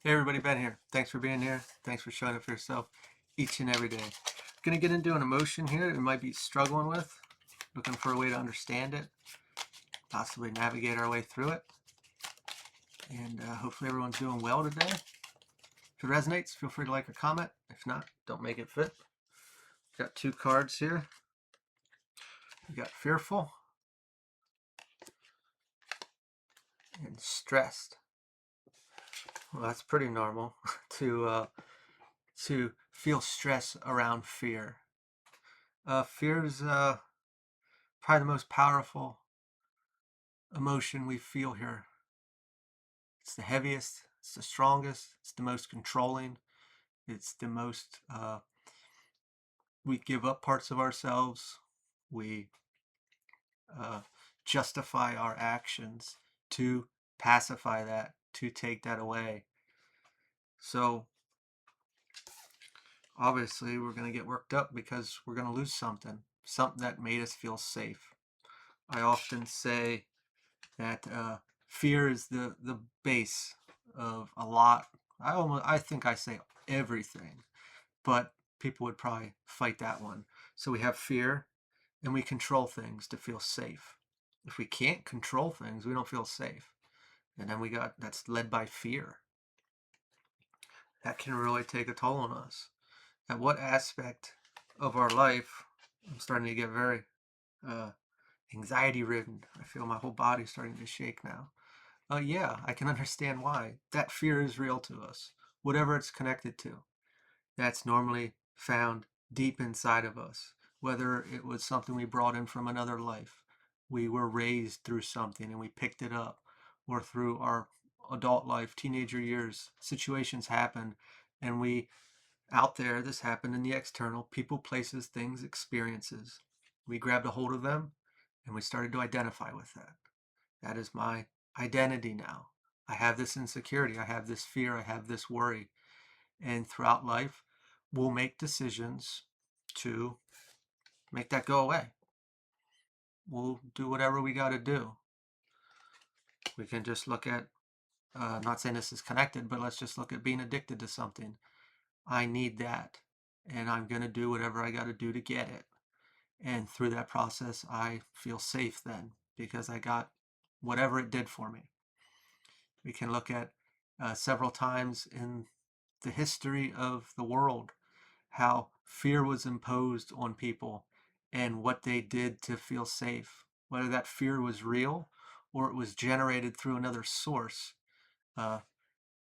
Hey everybody, Ben here. Thanks for being here. Thanks for showing up for yourself each and every day. Gonna get into an emotion here you might be struggling with, looking for a way to understand it, possibly navigate our way through it, and hopefully everyone's doing well today. If it resonates, feel free to like or comment. If not, don't make it fit. Got two cards here. We got fearful and stressed. Well, that's pretty normal to feel stress around fear. Fear is probably the most powerful emotion we feel here. It's the heaviest, it's the strongest, it's the most controlling, it's the most, we give up parts of ourselves, we uh, justify our actions to pacify that, to take that away. So obviously we're going to get worked up because we're going to lose something that made us feel safe. I often say that fear is the base of a lot. I think I say everything, but people would probably fight that one. So we have fear, and we control things to feel safe. If we can't control things, we don't feel safe. And then we got that's led by fear. That can really take a toll on us. At what aspect of our life, I'm starting to get very uh, anxiety ridden. I feel my whole body starting to shake now. Yeah, I can understand why. That fear is real to us, whatever it's connected to. That's normally found deep inside of us, whether it was something we brought in from another life, we were raised through something and we picked it up, or through our adult life, teenager years, situations happen, and we out there, this happened in the external, people, places, things, experiences. We grabbed a hold of them and we started to identify with that. That is my identity now. I have this insecurity, I have this fear, I have this worry. And throughout life, we'll make decisions to make that go away. We'll do whatever we got to do. We can just look at, not saying this is connected, but let's just look at being addicted to something. I need that, and I'm going to do whatever I got to do to get it. And through that process, I feel safe then because I got whatever it did for me. We can look at several times in the history of the world how fear was imposed on people and what they did to feel safe, whether that fear was real or it was generated through another source. Uh,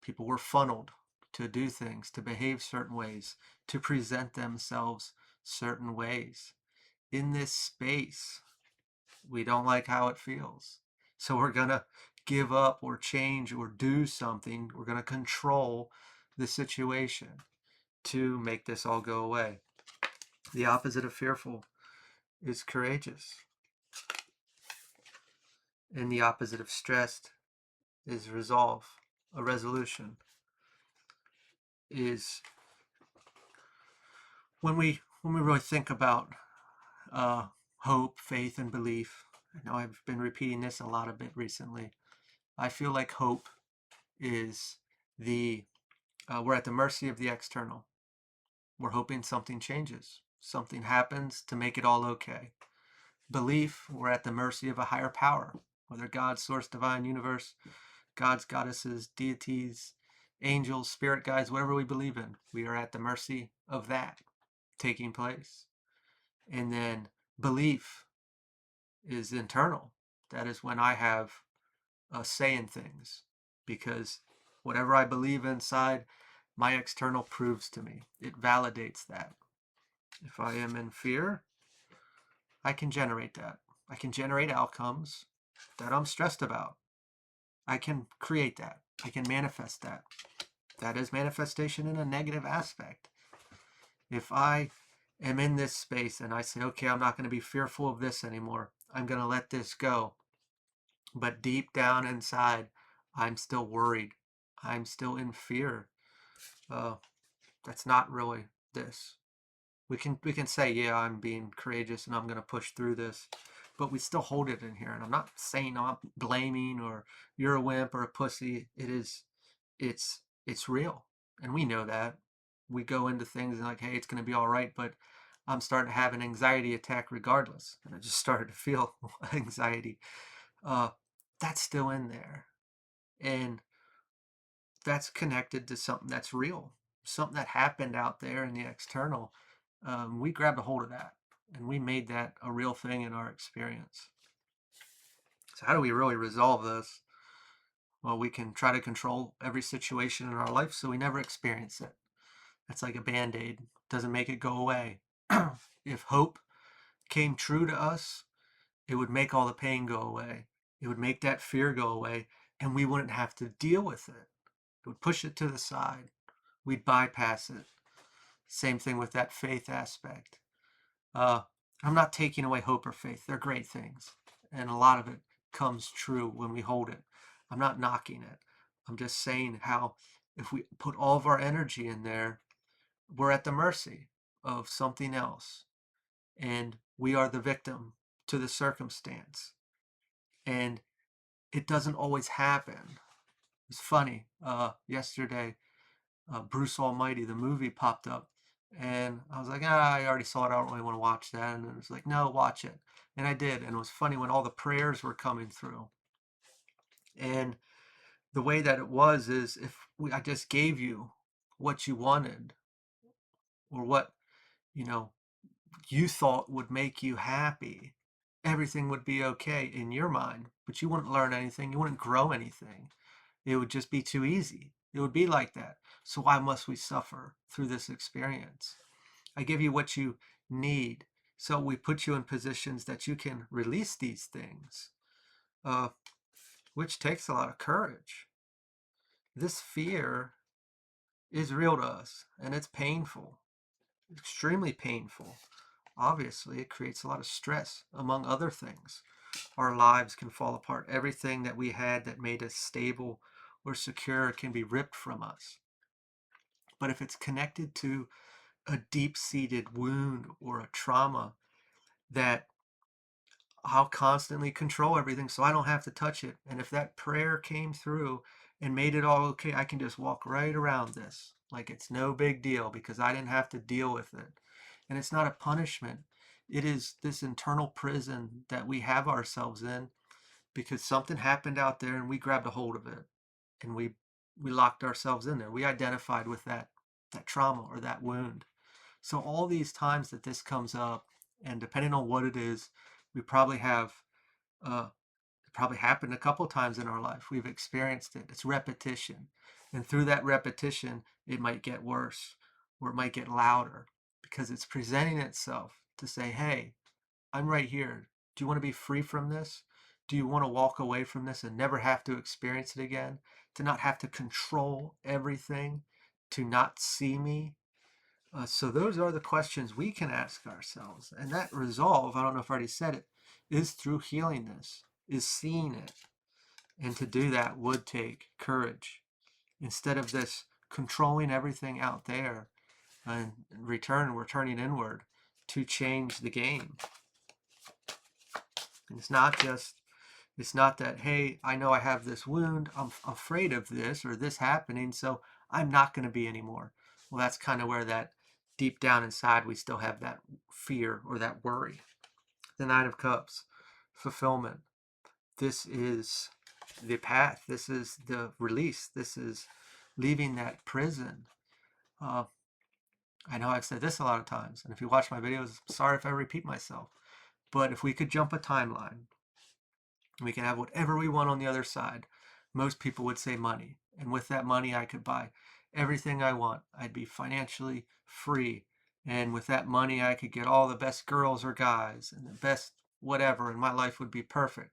People were funneled to do things, to behave certain ways, to present themselves certain ways. In this space, we don't like how it feels. So we're going to give up or change or do something. We're going to control the situation to make this all go away. The opposite of fearful is courageous. And the opposite of stressed is resolve. A resolution is when we really think about uh, hope, faith, and belief. I know I've been repeating this a lot a bit recently. I feel like hope is the we're at the mercy of the external. We're hoping something changes, something happens to make it all okay. Belief, we're at the mercy of a higher power, whether God, source, divine, universe, gods, goddesses, deities, angels, spirit guides, whatever we believe in, we are at the mercy of that taking place. And then belief is internal. That is when I have a say in things, because whatever I believe inside, my external proves to me. It validates that. If I am in fear, I can generate that. I can generate outcomes that I'm stressed about. I can create that. I can manifest that. That is manifestation in a negative aspect. If I am in this space and I say, okay, I'm not going to be fearful of this anymore, I'm going to let this go. But deep down inside, I'm still worried. I'm still in fear. Uh, that's not really this. We can say, yeah, I'm being courageous and I'm going to push through this, but we still hold it in here. And I'm not saying I'm blaming or you're a wimp or a pussy. It's It's real. And we know that. We go into things and like, hey, it's going to be all right. But I'm starting to have an anxiety attack regardless. And I just started to feel anxiety. Uh, that's still in there. And that's connected to something that's real, something that happened out there in the external. We grabbed a hold of that and we made that a real thing in our experience. So, how do we really resolve this? Well, we can try to control every situation in our life so we never experience it. That's like a band aid, doesn't make it go away. If hope came true to us, it would make all the pain go away. It would make that fear go away, and we wouldn't have to deal with it. It would push it to the side. We'd bypass it. Same thing with that faith aspect. Uh, I'm not taking away hope or faith. They're great things. And a lot of it comes true when we hold it. I'm not knocking it. I'm just saying how if we put all of our energy in there, we're at the mercy of something else. And we are the victim to the circumstance. And it doesn't always happen. It's funny. Yesterday, Bruce Almighty, the movie, popped up. And I was like, I already saw it. I don't really want to watch that. And it was like, no, watch it. And I did. And it was funny when all the prayers were coming through. And the way that it was is I just gave you what you wanted or what, you know, you thought would make you happy, everything would be okay in your mind, but you wouldn't learn anything. You wouldn't grow anything. It would just be too easy. It would be like that. So why must we suffer through this experience? I give you what you need. So we put you in positions that you can release these things, uh, which takes a lot of courage. This fear is real to us and it's painful, extremely painful. Obviously, it creates a lot of stress, among other things. Our lives can fall apart. Everything that we had that made us stable or secure can be ripped from us. But if it's connected to a deep-seated wound or a trauma, that I'll constantly control everything so I don't have to touch it. And if that prayer came through and made it all okay, I can just walk right around this like it's no big deal because I didn't have to deal with it. And it's not a punishment. It is this internal prison that we have ourselves in because something happened out there and we grabbed a hold of it and we locked ourselves in there. We identified with that trauma or that wound. So all these times that this comes up, and depending on what it is, we probably have it probably happened a couple times in our life. We've experienced it. It's repetition. And through that repetition, it might get worse or it might get louder because it's presenting itself to say, hey, I'm right here. Do you want to be free from this? Do you want to walk away from this and never have to experience it again? To not have to control everything? To not see me? So those are the questions we can ask ourselves. And that resolve, I don't know if I already said it, is through healing this, is seeing it. And to do that would take courage. Instead of this controlling everything out there and we're turning inward to change the game. And it's not that, hey, I know I have this wound, I'm afraid of this or this happening, so I'm not going to be anymore. Well, that's kind of where that deep down inside we still have that fear or that worry. The Nine of Cups, fulfillment. This is the path. This is the release. This is leaving that prison. Uh, I know I've said this a lot of times, and if you watch my videos, sorry if I repeat myself, but if we could jump a timeline, we can have whatever we want on the other side. Most people would say money. And with that money, I could buy everything I want. I'd be financially free. And with that money, I could get all the best girls or guys and the best whatever, and my life would be perfect.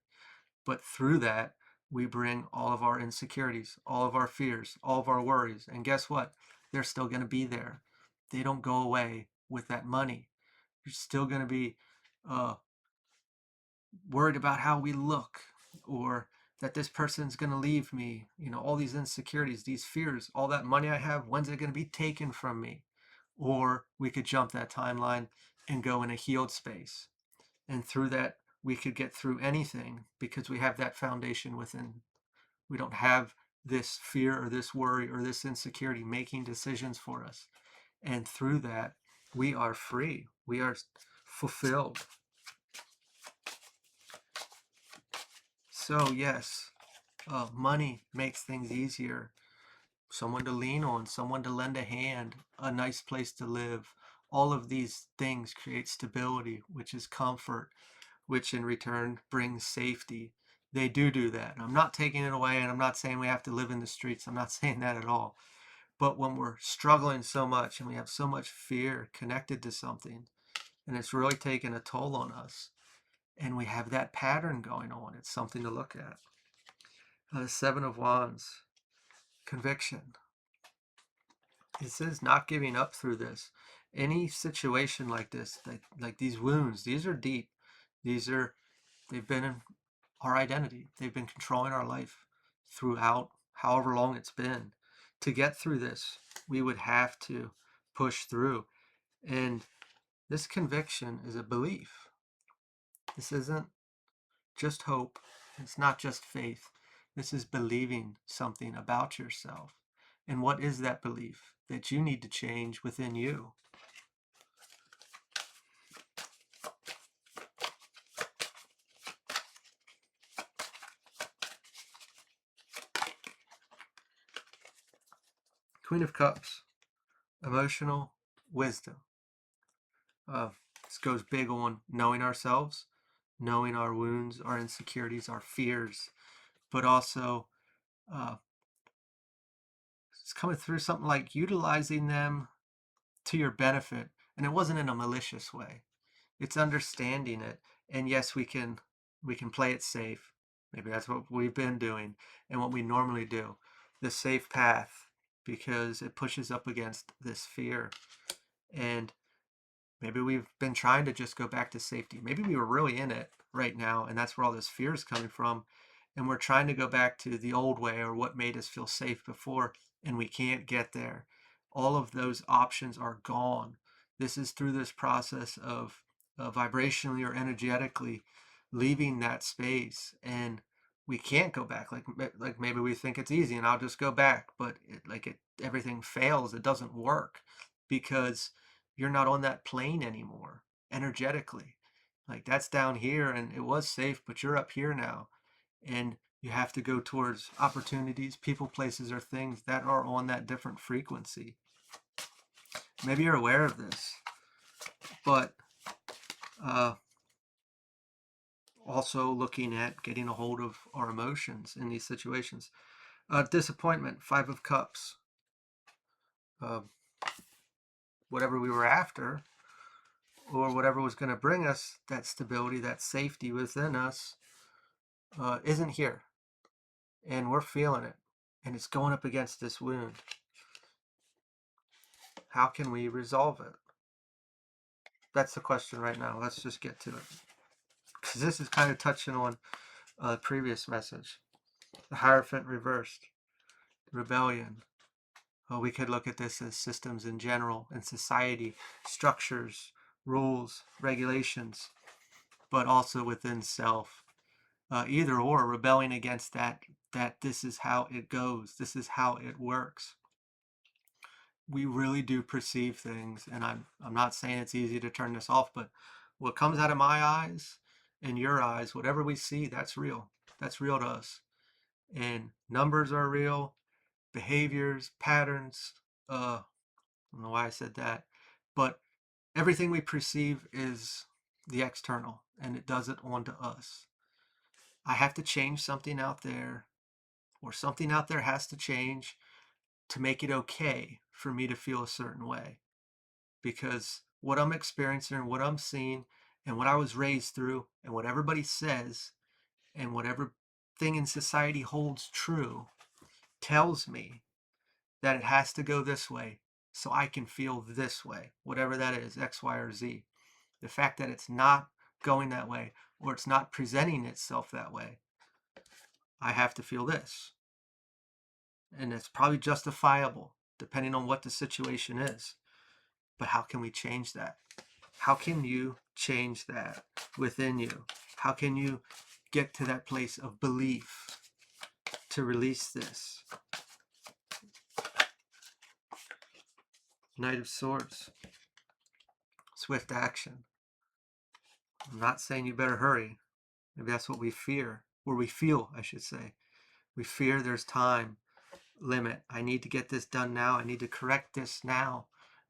But through that, we bring all of our insecurities, all of our fears, all of our worries. And guess what? They're still going to be there. They don't go away with that money. You're still going to be uh, worried about how we look or that this person's going to leave me, all these insecurities, these fears, all that money I have, when's it going to be taken from me? Or we could jump that timeline and go in a healed space. And through that, we could get through anything because we have that foundation within. We don't have this fear or this worry or this insecurity making decisions for us. And through that, we are free. We are fulfilled. So yes, money makes things easier. Someone to lean on, someone to lend a hand, a nice place to live. All of these things create stability, which is comfort, which in return brings safety. They do that. I'm not taking it away, and I'm not saying we have to live in the streets. I'm not saying that at all. But when we're struggling so much and we have so much fear connected to something, and it's really taking a toll on us, and we have that pattern going on, it's something to look at. Seven of Wands, conviction. This is not giving up through this. Any situation like this, like these wounds, these are deep. They've been in our identity. They've been controlling our life throughout however long it's been. To get through this, we would have to push through. And this conviction is a belief. This isn't just hope. It's not just faith. This is believing something about yourself. And what is that belief that you need to change within you? Queen of Cups, emotional wisdom. This goes big on knowing ourselves, knowing our wounds, our insecurities, our fears, but also it's coming through something like utilizing them to your benefit. And it wasn't in a malicious way. It's understanding it. And yes, we can play it safe. Maybe that's what we've been doing and what we normally do. The safe path, because it pushes up against this fear. And maybe we've been trying to just go back to safety. Maybe we were really in it right now, and that's where all this fear is coming from. And we're trying to go back to the old way or what made us feel safe before, and we can't get there. All of those options are gone. This is through this process of vibrationally or energetically leaving that space, and we can't go back. Like maybe we think it's easy, and I'll just go back, but everything fails. It doesn't work because you're not on that plane anymore energetically. Like that's down here and it was safe, but you're up here now. And you have to go towards opportunities, people, places, or things that are on that different frequency. Maybe you're aware of this, but also looking at getting a hold of our emotions in these situations. Disappointment, Five of Cups. Whatever we were after, or whatever was going to bring us that stability, that safety within us, isn't here. And we're feeling it. And it's going up against this wound. How can we resolve it? That's the question right now. Let's just get to it. Because this is kind of touching on a previous message. The Hierophant reversed. Rebellion. Well, we could look at this as systems in general, in society, structures, rules, regulations, but also within self. Either or, rebelling against that this is how it goes, this is how it works. We really do perceive things, and I'm not saying it's easy to turn this off, but what comes out of my eyes and your eyes, whatever we see, that's real. That's real to us. And numbers are real, behaviors, patterns, I don't know why I said that, but everything we perceive is the external, and it does it onto us. I have to change something out there, or something out there has to change to make it okay for me to feel a certain way. Because what I'm experiencing and what I'm seeing and what I was raised through and what everybody says and whatever thing in society holds true tells me that it has to go this way so I can feel this way, whatever that is, X, Y, or Z. The fact that it's not going that way or it's not presenting itself that way, I have to feel this. And it's probably justifiable depending on what the situation is. But how can we change that? How can you change that within you? How can you get to that place of belief to release this. Knight of Swords. Swift action. I'm not saying you better hurry. Maybe that's what we fear, or we feel, I should say. We fear there's time limit. I need to get this done now. I need to correct this now.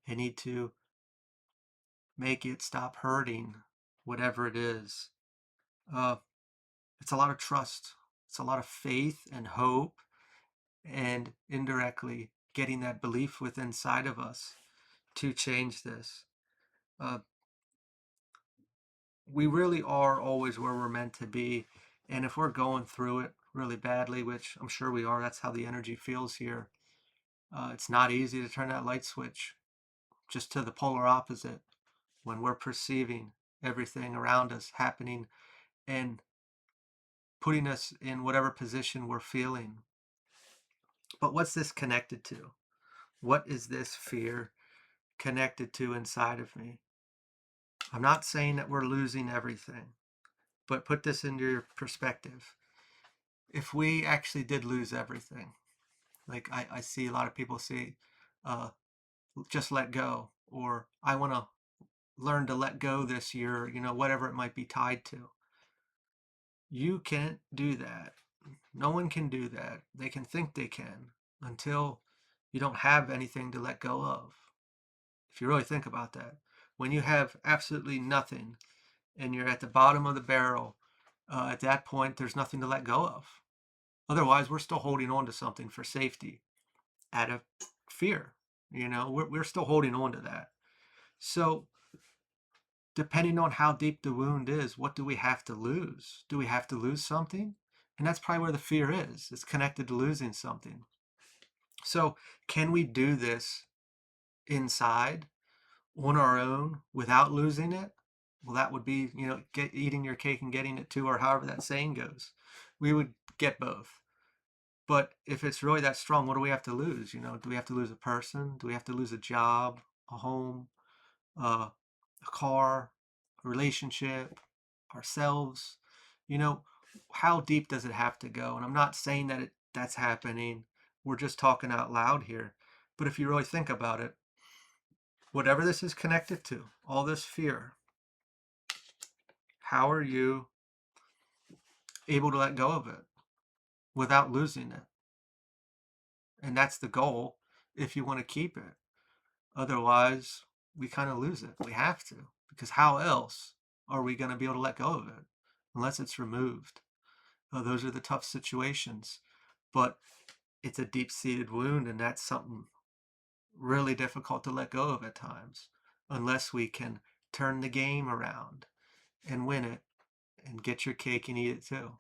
I need to make it stop hurting, whatever it is. It's a lot of trust. It's a lot of faith and hope, and indirectly getting that belief within inside of us to change this. We really are always where we're meant to be. And if we're going through it really badly, which I'm sure we are, that's how the energy feels here. It's not easy to turn that light switch just to the polar opposite when we're perceiving everything around us happening and putting us in whatever position we're feeling. But what's this connected to? What is this fear connected to inside of me? I'm not saying that we're losing everything, but put this into your perspective. If we actually did lose everything, like I see a lot of people say, just let go, or I want to learn to let go this year, whatever it might be tied to. You can't do that. No one can do that. They can think they can until you don't have anything to let go of. If you really think about that, when you have absolutely nothing and you're at the bottom of the barrel, at that point, there's nothing to let go of. Otherwise, we're still holding on to something for safety out of fear. We're still holding on to that. So depending on how deep the wound is, what do we have to lose? Do we have to lose something? And that's probably where the fear is. It's connected to losing something. So can we do this inside on our own without losing it? Well, that would be, eating your cake and getting it too, or however that saying goes. We would get both. But if it's really that strong, what do we have to lose? Do we have to lose a person? Do we have to lose a job, a home, a car, a relationship, ourselves? How deep does it have to go? And I'm not saying that that's happening. We're just talking out loud here. But if you really think about it, whatever this is connected to, all this fear, how are you able to let go of it without losing it? And that's the goal if you want to keep it. Otherwise, we kind of lose it. We have to, because how else are we going to be able to let go of it unless it's removed? Those are the tough situations, but it's a deep-seated wound, and that's something really difficult to let go of at times unless we can turn the game around and win it and get your cake and eat it too.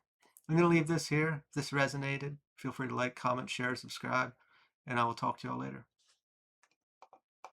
I'm going to leave this here. If this resonated, feel free to like, comment, share, subscribe, and I will talk to y'all later.